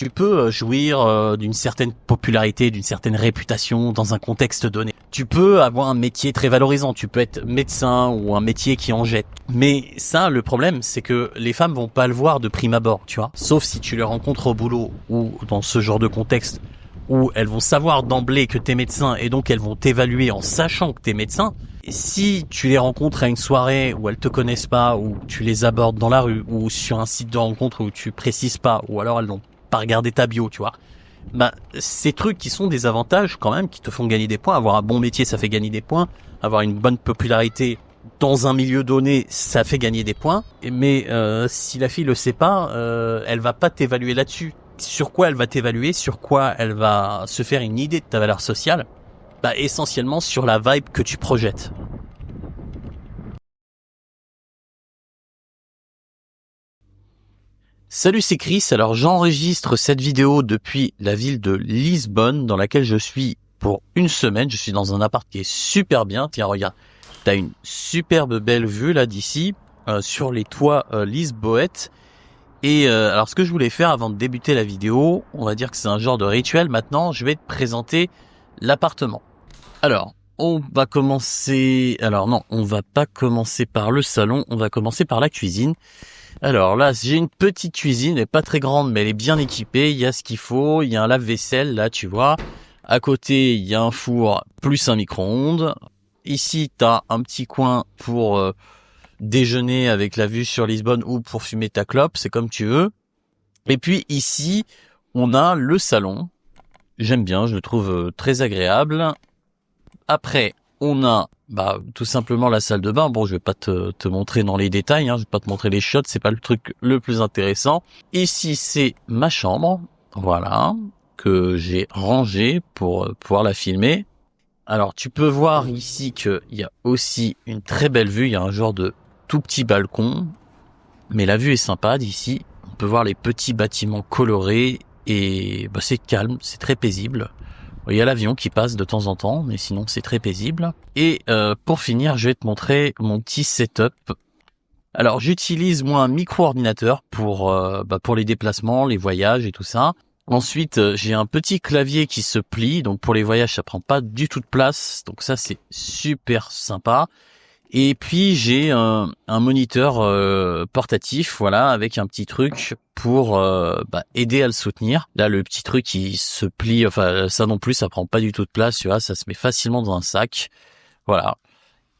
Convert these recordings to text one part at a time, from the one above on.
Tu peux jouir d'une certaine popularité, d'une certaine réputation dans un contexte donné. Tu peux avoir un métier très valorisant, tu peux être médecin ou un métier qui en jette. Mais ça, le problème, c'est que les femmes vont pas le voir de prime abord, tu vois. Sauf si tu les rencontres au boulot ou dans ce genre de contexte où elles vont savoir d'emblée que t'es médecin et donc elles vont t'évaluer en sachant que t'es médecin. Et si tu les rencontres à une soirée où elles te connaissent pas, ou tu les abordes dans la rue, ou sur un site de rencontre où tu précises pas, ou alors elles n'ont pas regardé ta bio, tu vois. Bah, ces trucs qui sont des avantages quand même, qui te font gagner des points. Avoir un bon métier, ça fait gagner des points. Avoir une bonne popularité dans un milieu donné, ça fait gagner des points. Mais si la fille le sait pas, elle va pas t'évaluer là-dessus. Sur quoi elle va t'évaluer, sur quoi elle va se faire une idée de ta valeur sociale? Bah, essentiellement sur la vibe que tu projettes. Salut, c'est Chris. Alors, j'enregistre cette vidéo depuis la ville de Lisbonne, dans laquelle je suis pour une semaine. Je suis dans un appart qui est super bien. Tiens, regarde, t'as une superbe belle vue là d'ici, sur les toits lisboètes. Et alors, ce que je voulais faire avant de débuter la vidéo, on va dire que c'est un genre de rituel. Maintenant, je vais te présenter l'appartement. Alors, on va commencer... Alors non, on va pas commencer par le salon, on va commencer par la cuisine. Alors là, j'ai une petite cuisine, elle est pas très grande, mais elle est bien équipée. Il y a ce qu'il faut, il y a un lave-vaisselle, là, tu vois. À côté, il y a un four plus un micro-ondes. Ici, t'as un petit coin pour déjeuner avec la vue sur Lisbonne ou pour fumer ta clope, c'est comme tu veux. Et puis ici, on a le salon. J'aime bien, je le trouve très agréable. Après, on a tout simplement la salle de bain. Bon, je vais pas te montrer dans les détails, je vais pas te montrer les shots, c'est pas le truc le plus intéressant. Ici, c'est ma chambre, voilà, que j'ai rangée pour pouvoir la filmer. Alors, tu peux voir ici qu'il y a aussi une très belle vue, il y a un genre de tout petit balcon, mais la vue est sympa d'ici. On peut voir les petits bâtiments colorés et c'est calme, c'est très paisible. Il y a l'avion qui passe de temps en temps, mais sinon c'est très paisible. Et pour finir, je vais te montrer mon petit setup. Alors j'utilise moi un micro-ordinateur pour les déplacements, les voyages et tout ça. Ensuite, j'ai un petit clavier qui se plie, donc pour les voyages ça prend pas du tout de place, donc ça c'est super sympa. Et puis j'ai un moniteur portatif, voilà, avec un petit truc pour aider à le soutenir. Là, le petit truc qui se plie, enfin ça non plus, ça prend pas du tout de place, tu vois, ça se met facilement dans un sac, voilà.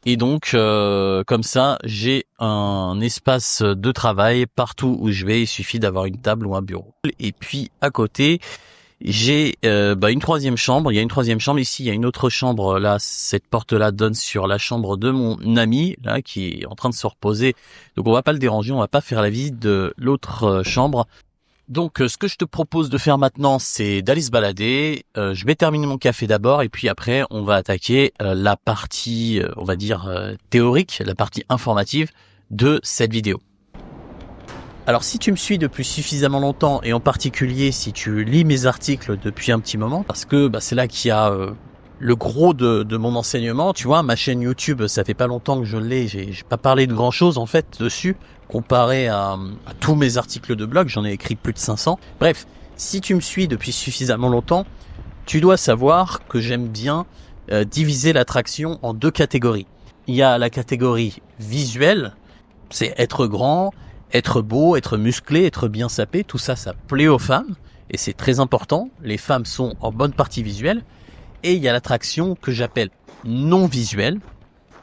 Et donc comme ça, j'ai un espace de travail partout où je vais. Il suffit d'avoir une table ou un bureau. Et puis à côté, j'ai une troisième chambre. Il y a une troisième chambre ici, il y a une autre chambre là. Cette porte-là donne sur la chambre de mon ami là qui est en train de se reposer. Donc on va pas le déranger, on va pas faire la visite de l'autre chambre. Donc ce que je te propose de faire maintenant, c'est d'aller se balader. Je vais terminer mon café d'abord et puis après on va attaquer la partie, on va dire théorique, la partie informative de cette vidéo. Alors si tu me suis depuis suffisamment longtemps et en particulier si tu lis mes articles depuis un petit moment, parce que c'est là qu'il y a le gros de mon enseignement, tu vois, ma chaîne YouTube, ça fait pas longtemps que je l'ai, j'ai pas parlé de grand chose en fait dessus, comparé à tous mes articles de blog, j'en ai écrit plus de 500. Bref, si tu me suis depuis suffisamment longtemps, tu dois savoir que j'aime bien diviser l'attraction en deux catégories. Il y a la catégorie visuelle, c'est être grand, être beau, être musclé, être bien sapé, tout ça, ça plaît aux femmes et c'est très important. Les femmes sont en bonne partie visuelle. Et il y a l'attraction que j'appelle non visuelle,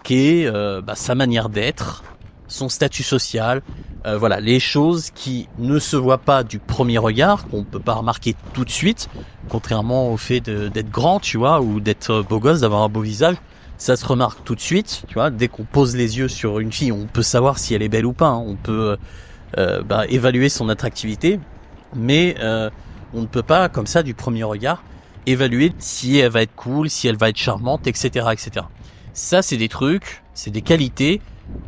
qui est sa manière d'être, son statut social, voilà, les choses qui ne se voient pas du premier regard, qu'on peut pas remarquer tout de suite, contrairement au fait d'être grand, tu vois, ou d'être beau gosse, d'avoir un beau visage. Ça se remarque tout de suite, tu vois, dès qu'on pose les yeux sur une fille, on peut savoir si elle est belle ou pas, on peut évaluer son attractivité, mais on ne peut pas, comme ça, du premier regard, évaluer si elle va être cool, si elle va être charmante, etc., etc. Ça, c'est des trucs, c'est des qualités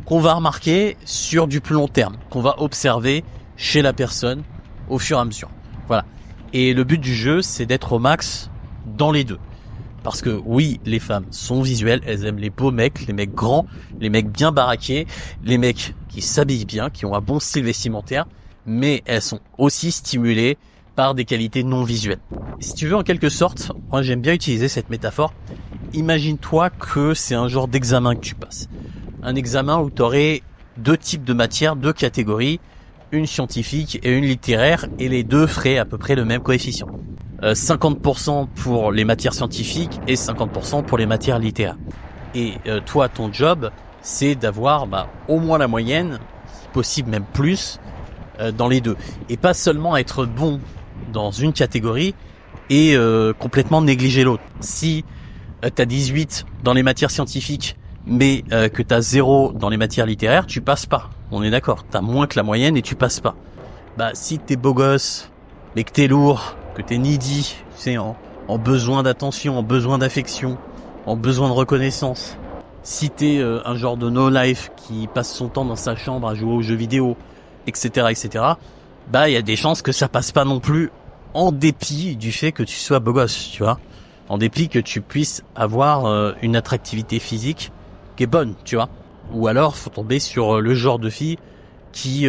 qu'on va remarquer sur du plus long terme, qu'on va observer chez la personne au fur et à mesure. Voilà. Et le but du jeu, c'est d'être au max dans les deux. Parce que oui, les femmes sont visuelles, elles aiment les beaux mecs, les mecs grands, les mecs bien baraqués, les mecs qui s'habillent bien, qui ont un bon style vestimentaire, mais elles sont aussi stimulées par des qualités non visuelles. Si tu veux, en quelque sorte, moi j'aime bien utiliser cette métaphore. Imagine-toi que c'est un genre d'examen que tu passes. Un examen où tu aurais deux types de matières, deux catégories, une scientifique et une littéraire, et les deux feraient à peu près le même coefficient. 50% pour les matières scientifiques et 50% pour les matières littéraires. Et toi, ton job, c'est d'avoir au moins la moyenne, si possible même plus, dans les deux. Et pas seulement être bon dans une catégorie et complètement négliger l'autre. Si t'as 18 dans les matières scientifiques, mais que t'as 0 dans les matières littéraires, tu passes pas. On est d'accord, t'as moins que la moyenne et tu passes pas. Si t'es beau gosse, mais que t'es lourd, que t'es needy, tu sais, en besoin d'attention, en besoin d'affection, en besoin de reconnaissance. Si t'es un genre de no-life qui passe son temps dans sa chambre à jouer aux jeux vidéo, etc., etc., il y a des chances que ça passe pas non plus, en dépit du fait que tu sois beau gosse, tu vois. En dépit que tu puisses avoir une attractivité physique qui est bonne, tu vois. Ou alors, faut tomber sur le genre de fille qui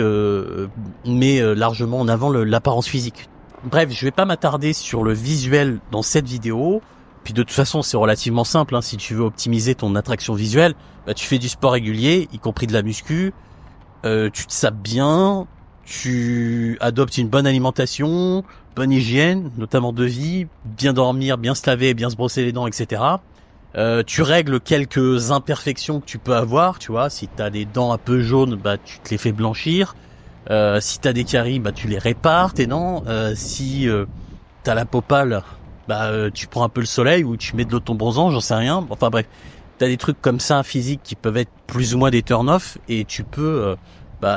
met largement en avant l'apparence physique. Bref, je vais pas m'attarder sur le visuel dans cette vidéo. Puis de toute façon, c'est relativement simple, hein. Si tu veux optimiser ton attraction visuelle, tu fais du sport régulier, y compris de la muscu, tu te sapes bien, tu adoptes une bonne alimentation, bonne hygiène, notamment de vie, bien dormir, bien se laver, bien se brosser les dents, etc. Tu règles quelques imperfections que tu peux avoir, tu vois. Si t'as des dents un peu jaunes, tu te les fais blanchir. Si t'as des caries, tu les répares, tes dents. Si t'as la peau pâle, tu prends un peu le soleil ou tu mets de l'auto-bronzant, j'en sais rien. Enfin bref, t'as des trucs comme ça physiques qui peuvent être plus ou moins des turn-off et tu peux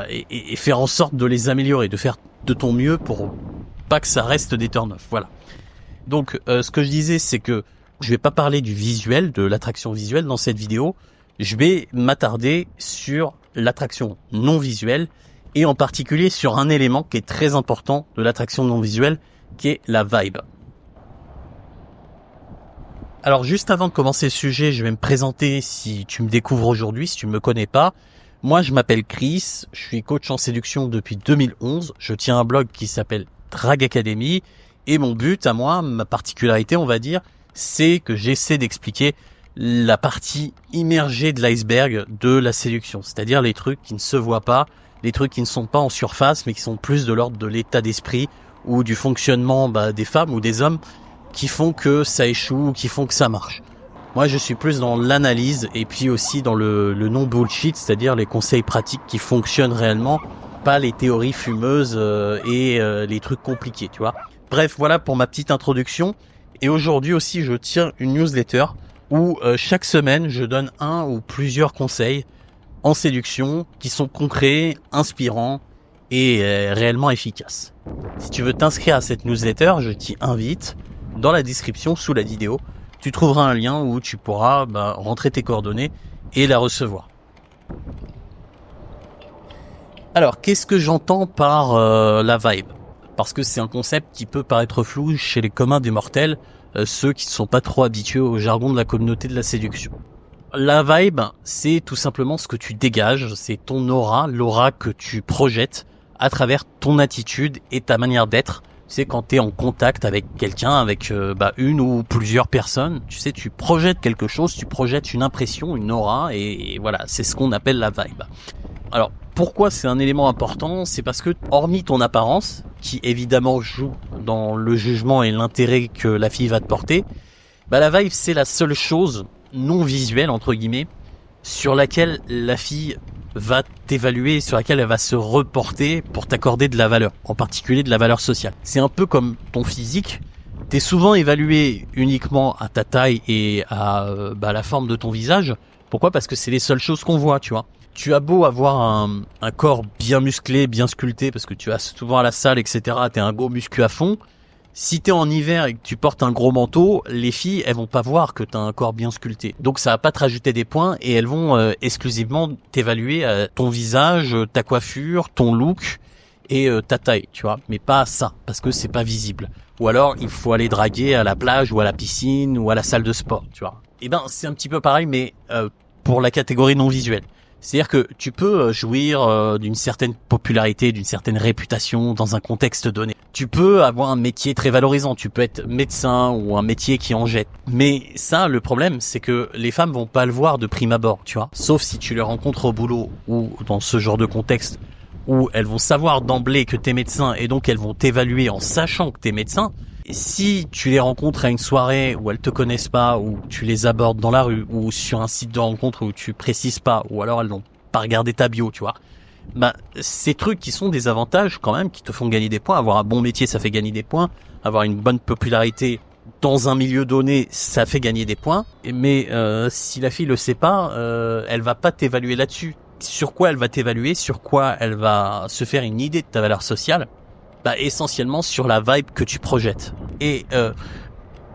et faire en sorte de les améliorer, de faire de ton mieux pour pas que ça reste des turn-off. Voilà. Donc ce que je disais, c'est que je vais pas parler du visuel, de l'attraction visuelle dans cette vidéo. Je vais m'attarder sur l'attraction non visuelle et en particulier sur un élément qui est très important de l'attraction non visuelle, qui est la vibe. Alors juste avant de commencer le sujet, je vais me présenter si tu me découvres aujourd'hui, si tu ne me connais pas. Moi je m'appelle Chris, je suis coach en séduction depuis 2011, je tiens un blog qui s'appelle Drag Academy et mon but à moi, ma particularité on va dire, c'est que j'essaie d'expliquer la partie immergée de l'iceberg de la séduction, c'est-à-dire les trucs qui ne se voient pas, les trucs qui ne sont pas en surface mais qui sont plus de l'ordre de l'état d'esprit ou du fonctionnement des femmes ou des hommes qui font que ça échoue, qui font que ça marche. Moi, je suis plus dans l'analyse et puis aussi dans le non-bullshit, c'est-à-dire les conseils pratiques qui fonctionnent réellement, pas les théories fumeuses et les trucs compliqués, tu vois. Bref, voilà pour ma petite introduction. Et aujourd'hui aussi, je tiens une newsletter où chaque semaine, je donne un ou plusieurs conseils en séduction qui sont concrets, inspirants et réellement efficaces. Si tu veux t'inscrire à cette newsletter, je t'y invite. Dans la description sous la vidéo, tu trouveras un lien où tu pourras rentrer tes coordonnées et la recevoir. Alors, qu'est-ce que j'entends par la vibe ? Parce que c'est un concept qui peut paraître flou chez les communs des mortels, ceux qui ne sont pas trop habitués au jargon de la communauté de la séduction. La vibe, c'est tout simplement ce que tu dégages, c'est ton aura, l'aura que tu projettes à travers ton attitude et ta manière d'être. C'est quand tu es en contact avec quelqu'un, avec une ou plusieurs personnes, tu sais, tu projettes quelque chose, tu projettes une impression, une aura, et voilà, c'est ce qu'on appelle la vibe. Alors, pourquoi c'est un élément important ? C'est parce que, hormis ton apparence, qui évidemment joue dans le jugement et l'intérêt que la fille va te porter, la vibe, c'est la seule chose non visuelle, entre guillemets, sur laquelle la fille va t'évaluer, sur laquelle elle va se reporter pour t'accorder de la valeur, en particulier de la valeur sociale. C'est un peu comme ton physique, t'es souvent évalué uniquement à ta taille et à la forme de ton visage. Pourquoi ? Parce que c'est les seules choses qu'on voit, tu vois. Tu as beau avoir un corps bien musclé, bien sculpté, parce que tu vas souvent à la salle, etc., t'es un gros muscu à fond. Si t'es en hiver et que tu portes un gros manteau, les filles, elles vont pas voir que t'as un corps bien sculpté. Donc ça va pas te rajouter des points et elles vont exclusivement t'évaluer ton visage, ta coiffure, ton look et ta taille, tu vois. Mais pas ça, parce que c'est pas visible. Ou alors, il faut aller draguer à la plage ou à la piscine ou à la salle de sport, tu vois. C'est un petit peu pareil, mais pour la catégorie non visuelle. C'est-à-dire que tu peux jouir d'une certaine popularité, d'une certaine réputation dans un contexte donné. Tu peux avoir un métier très valorisant, tu peux être médecin ou un métier qui en jette. Mais ça, le problème, c'est que les femmes vont pas le voir de prime abord, tu vois. Sauf si tu les rencontres au boulot ou dans ce genre de contexte où elles vont savoir d'emblée que t'es médecin et donc elles vont t'évaluer en sachant que t'es médecin. Et si tu les rencontres à une soirée où elles te connaissent pas, ou tu les abordes dans la rue, ou sur un site de rencontre où tu précises pas, ou alors elles n'ont pas regardé ta bio, tu vois. Bah, ces trucs qui sont des avantages quand même, qui te font gagner des points. Avoir un bon métier, ça fait gagner des points. Avoir une bonne popularité dans un milieu donné, ça fait gagner des points. Mais si la fille le sait pas, elle va pas t'évaluer là-dessus. Sur quoi elle va t'évaluer, sur quoi elle va se faire une idée de ta valeur sociale? Bah, essentiellement sur la vibe que tu projettes. Et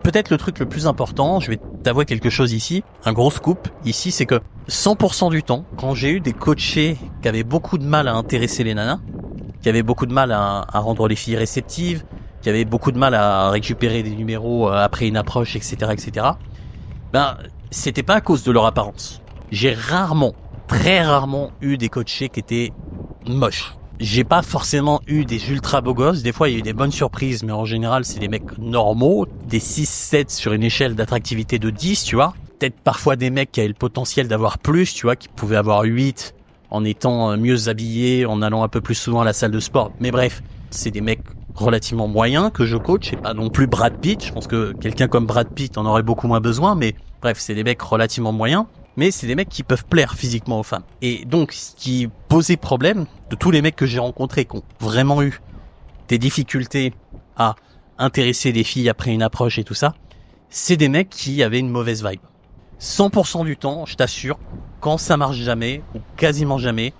peut-être le truc le plus important, je vais t'avouer quelque chose ici, un gros scoop ici, c'est que 100% du temps, quand j'ai eu des coachés qui avaient beaucoup de mal à intéresser les nanas, qui avaient beaucoup de mal à rendre les filles réceptives, qui avaient beaucoup de mal à récupérer des numéros après une approche, etc., etc., ben, c'était pas à cause de leur apparence. J'ai très rarement eu des coachés qui étaient moches. J'ai pas forcément eu des ultra beaux gosses. Des fois, il y a eu des bonnes surprises, mais en général, c'est des mecs normaux, des 6-7 sur une échelle d'attractivité de 10, tu vois. Peut-être parfois des mecs qui avaient le potentiel d'avoir plus, tu vois, qui pouvaient avoir 8 en étant mieux habillés, en allant un peu plus souvent à la salle de sport. Mais bref, c'est des mecs relativement moyens que je coach. C'est pas non plus Brad Pitt. Je pense que quelqu'un comme Brad Pitt en aurait beaucoup moins besoin, mais bref, c'est des mecs relativement moyens. Mais c'est des mecs qui peuvent plaire physiquement aux femmes. Et donc, ce qui posait problème de tous les mecs que j'ai rencontrés, qui ont vraiment eu des difficultés à intéresser des filles après une approche et tout ça, c'est des mecs qui avaient une mauvaise vibe. 100% du temps, je t'assure, quand ça marche jamais, ou quasiment jamais,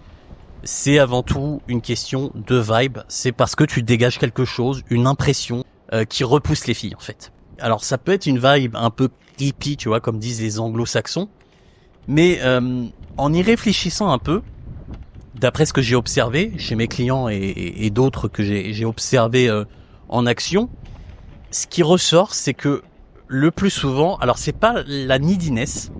c'est avant tout une question de vibe. C'est parce que tu dégages quelque chose, une impression qui repousse les filles, en fait. Alors, ça peut être une vibe un peu hippie, tu vois, comme disent les anglo-saxons. Mais en y réfléchissant un peu, d'après ce que j'ai observé chez mes clients et d'autres que j'ai observé en action, ce qui ressort, c'est que le plus souvent, alors c'est pas la neediness,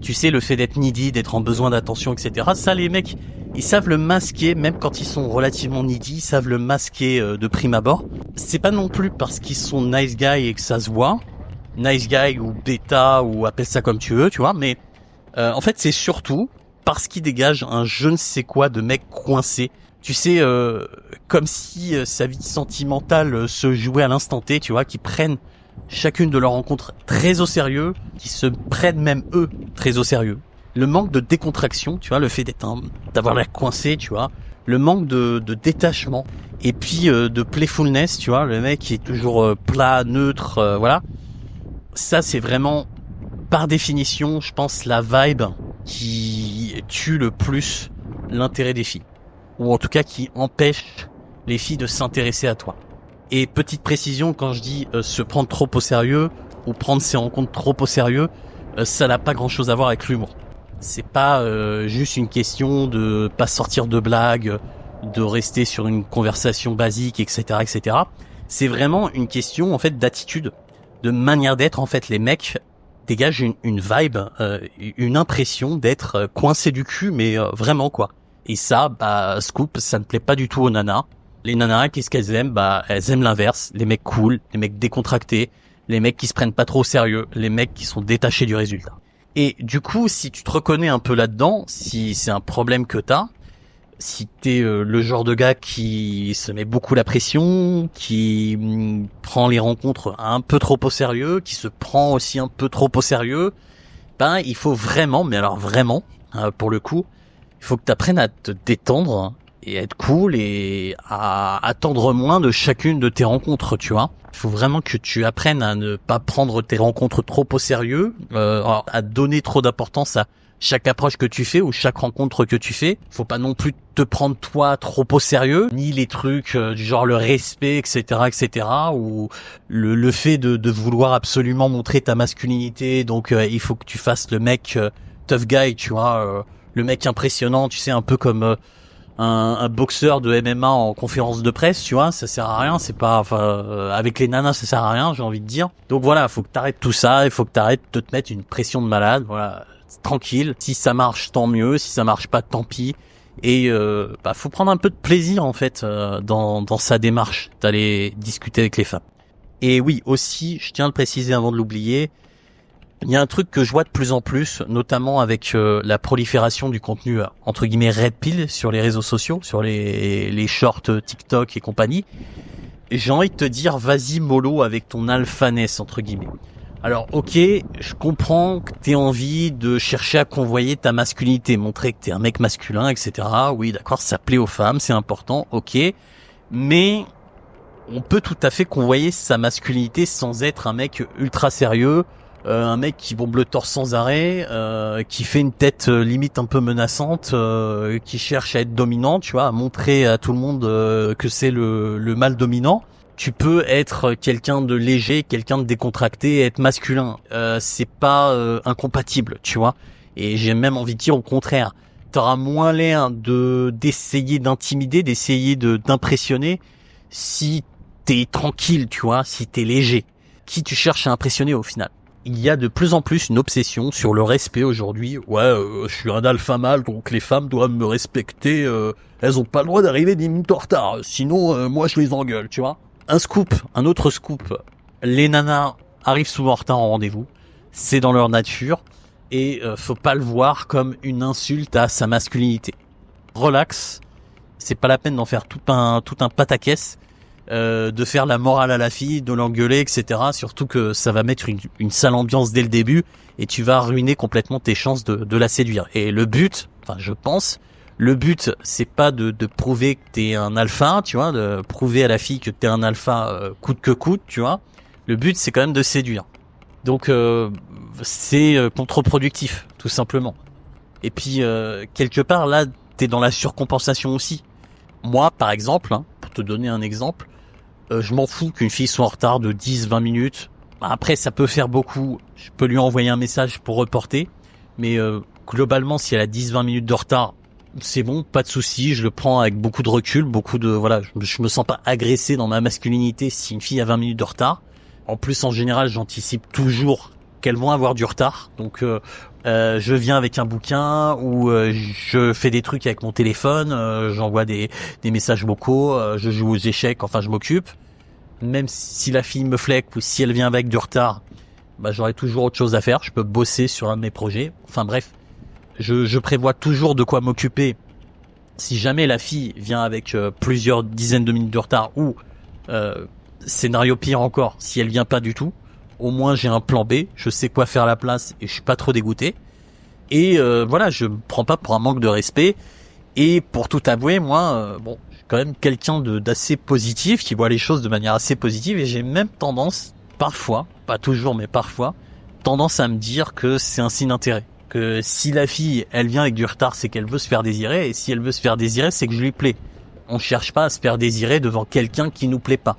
tu sais, le fait d'être needy, d'être en besoin d'attention, etc. Ça, les mecs, ils savent le masquer, même quand ils sont relativement needy, ils savent le masquer de prime abord. C'est pas non plus parce qu'ils sont nice guy et que ça se voit, nice guy ou bêta ou appelle ça comme tu veux, tu vois, mais en fait, c'est surtout parce qu'il dégage un je ne sais quoi de mec coincé. Tu sais, comme si sa vie sentimentale se jouait à l'instant T, tu vois, qui prennent chacune de leurs rencontres très au sérieux, qui se prennent même eux très au sérieux. Le manque de décontraction, tu vois, le fait d'avoir l'air coincé, tu vois, le manque de détachement, et puis de playfulness, tu vois, le mec qui est toujours plat, neutre, voilà. Ça, c'est vraiment, par définition, je pense, la vibe qui tue le plus l'intérêt des filles. Ou en tout cas, qui empêche les filles de s'intéresser à toi. Et petite précision, quand je dis se prendre trop au sérieux, ou prendre ses rencontres trop au sérieux, ça n'a pas grand-chose à voir avec l'humour. C'est pas juste une question de pas sortir de blagues, de rester sur une conversation basique, etc., etc. C'est vraiment une question, en fait, d'attitude, de manière d'être. En fait, les mecs dégage une vibe, une impression d'être coincé du cul, mais vraiment quoi. Et ça, bah, scoop, ça ne plaît pas du tout aux nanas. Les nanas, qu'est-ce qu'elles aiment? Bah, elles aiment l'inverse, les mecs cool, les mecs décontractés, les mecs qui se prennent pas trop au sérieux, les mecs qui sont détachés du résultat. Et du coup, si tu te reconnais un peu là-dedans, si c'est un problème que t'as, si t'es le genre de gars qui se met beaucoup la pression, qui prend les rencontres un peu trop au sérieux, qui se prend aussi un peu trop au sérieux, ben il faut vraiment, mais alors vraiment, pour le coup, il faut que t'apprennes à te détendre et à être cool et à attendre moins de chacune de tes rencontres, tu vois. Il faut vraiment que tu apprennes à ne pas prendre tes rencontres trop au sérieux, à donner trop d'importance à chaque approche que tu fais ou chaque rencontre que tu fais. Faut pas non plus te prendre toi trop au sérieux, ni les trucs du genre le respect, etc., etc., ou le fait de vouloir absolument montrer ta masculinité. Donc il faut que tu fasses le mec tough guy, tu vois, le mec impressionnant, tu sais, un peu comme un boxeur de MMA en conférence de presse, tu vois, ça sert à rien, c'est pas, enfin, avec les nanas, ça sert à rien, j'ai envie de dire. Donc voilà, faut que t'arrêtes tout ça, il faut que t'arrêtes de te mettre une pression de malade, voilà. tranquille. Si ça marche, tant mieux. Si ça marche pas, tant pis. Et faut prendre un peu de plaisir en fait dans sa démarche d'aller discuter avec les femmes. Et oui, aussi, je tiens à le préciser avant de l'oublier, il y a un truc que je vois de plus en plus, notamment avec la prolifération du contenu entre guillemets red pill sur les réseaux sociaux, sur les shorts TikTok et compagnie. Et j'ai envie de te dire, vas-y mollo avec ton alphaness entre guillemets. Alors ok, je comprends que t'aies envie de chercher à convoyer ta masculinité, montrer que t'es un mec masculin, etc. Oui, d'accord, ça plaît aux femmes, c'est important, ok. Mais on peut tout à fait convoyer sa masculinité sans être un mec ultra sérieux, un mec qui bombe le torse sans arrêt, qui fait une tête limite un peu menaçante, qui cherche à être dominant, tu vois, à montrer à tout le monde que c'est le mâle dominant. Tu peux être quelqu'un de léger, quelqu'un de décontracté et être masculin. C'est pas incompatible, tu vois. Et j'ai même envie de dire au contraire. T'auras moins l'air d'essayer d'intimider, d'essayer d'impressionner si t'es tranquille, tu vois, si t'es léger. Qui tu cherches à impressionner au final? Il y a de plus en plus une obsession sur le respect aujourd'hui. Ouais, je suis un alpha mâle, donc les femmes doivent me respecter. Elles ont pas le droit d'arriver 10 minutes en retard. Sinon, moi je les engueule, tu vois. Un autre scoop, les nanas arrivent souvent en retard en rendez-vous, c'est dans leur nature, et faut pas le voir comme une insulte à sa masculinité. Relax, c'est pas la peine d'en faire tout un pataquès, de faire la morale à la fille, de l'engueuler, etc. Surtout que ça va mettre une sale ambiance dès le début, et tu vas ruiner complètement tes chances de la séduire. Et le but, je pense... Le but, c'est pas de prouver que t'es un alpha, tu vois, de prouver à la fille que t'es un alpha coûte que coûte, tu vois. Le but, c'est quand même de séduire. Donc, c'est contre-productif, tout simplement. Et puis, quelque part, là, t'es dans la surcompensation aussi. Moi, par exemple, pour te donner un exemple, je m'en fous qu'une fille soit en retard de 10-20 minutes. Après, ça peut faire beaucoup. Je peux lui envoyer un message pour reporter. Mais globalement, si elle a 10-20 minutes de retard, c'est bon, pas de souci, je le prends avec beaucoup de recul, je me sens pas agressé dans ma masculinité si une fille a 20 minutes de retard. En plus, en général, j'anticipe toujours qu'elles vont avoir du retard. Donc, je viens avec un bouquin ou je fais des trucs avec mon téléphone, j'envoie des messages vocaux, je joue aux échecs, je m'occupe. Même si la fille me fleque ou si elle vient avec du retard, j'aurai toujours autre chose à faire, je peux bosser sur un de mes projets. Enfin bref. Je prévois toujours de quoi m'occuper si jamais la fille vient avec plusieurs dizaines de minutes de retard ou scénario pire encore, si elle vient pas du tout, au moins j'ai un plan B, je sais quoi faire à la place et je suis pas trop dégoûté. Et je me prends pas pour un manque de respect. Et pour tout avouer, moi, je suis quand même quelqu'un d'assez positif, qui voit les choses de manière assez positive, et j'ai même tendance, parfois, pas toujours mais parfois, tendance à me dire que c'est un signe d'intérêt. Que si la fille, elle vient avec du retard, c'est qu'elle veut se faire désirer, et si elle veut se faire désirer, c'est que je lui plais. On cherche pas à se faire désirer devant quelqu'un qui nous plaît pas.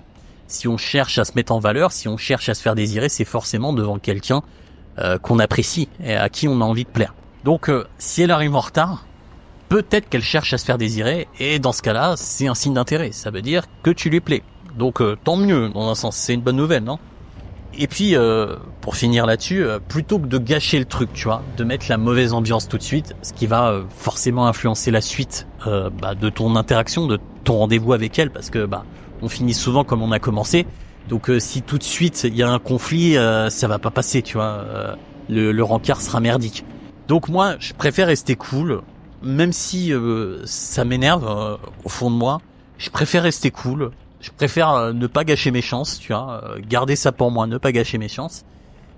Si on cherche à se mettre en valeur, si on cherche à se faire désirer, c'est forcément devant quelqu'un qu'on apprécie et à qui on a envie de plaire. Donc, si elle arrive en retard, peut-être qu'elle cherche à se faire désirer, et dans ce cas-là, c'est un signe d'intérêt. Ça veut dire que tu lui plais. Donc, tant mieux, dans un sens. C'est une bonne nouvelle, non ? Et puis, pour finir là-dessus, plutôt que de gâcher le truc, tu vois, de mettre la mauvaise ambiance tout de suite, ce qui va forcément influencer la suite de ton interaction, de ton rendez-vous avec elle, parce que on finit souvent comme on a commencé. Donc, si tout de suite il y a un conflit, ça va pas passer, tu vois. Le rencard sera merdique. Donc moi, je préfère rester cool, même si ça m'énerve au fond de moi. Je préfère rester cool. Je préfère ne pas gâcher mes chances, tu vois, garder ça pour moi, ne pas gâcher mes chances.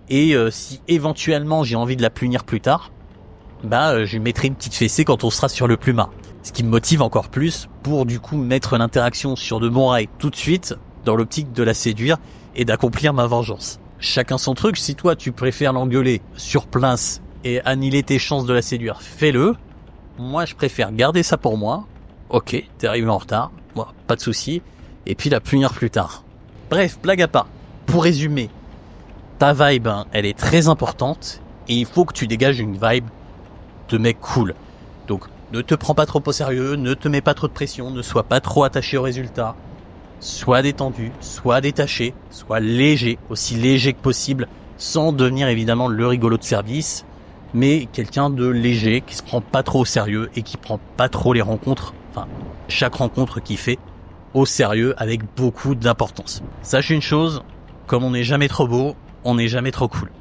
Et si éventuellement j'ai envie de la punir plus tard, je lui mettrai une petite fessée quand on sera sur le plumard. Ce qui me motive encore plus pour du coup mettre l'interaction sur de bons rails tout de suite, dans l'optique de la séduire et d'accomplir ma vengeance. Chacun son truc, si toi tu préfères l'engueuler sur place et annihiler tes chances de la séduire, fais-le. Moi je préfère garder ça pour moi. Ok, t'es arrivé en retard, moi pas de souci. Et puis la punir plus tard. Bref, blague à part. Pour résumer, ta vibe, elle est très importante et il faut que tu dégages une vibe de mec cool. Donc, ne te prends pas trop au sérieux, ne te mets pas trop de pression, ne sois pas trop attaché au résultat. Sois détendu, sois détaché, sois léger, aussi léger que possible, sans devenir évidemment le rigolo de service. mais quelqu'un de léger, qui se prend pas trop au sérieux et qui prend pas trop les rencontres, enfin, chaque rencontre qu'il fait, au sérieux avec beaucoup d'importance. Sache une chose, comme on n'est jamais trop beau, on n'est jamais trop cool.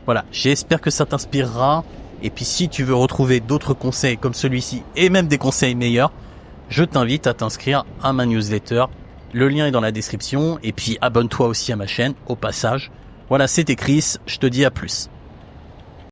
Voilà, j'espère que ça t'inspirera. Et puis si tu veux retrouver d'autres conseils comme celui-ci et même des conseils meilleurs, je t'invite à t'inscrire à ma newsletter. Le lien est dans la description. Et puis abonne-toi aussi à ma chaîne au passage. Voilà, c'était Chris, je te dis à plus.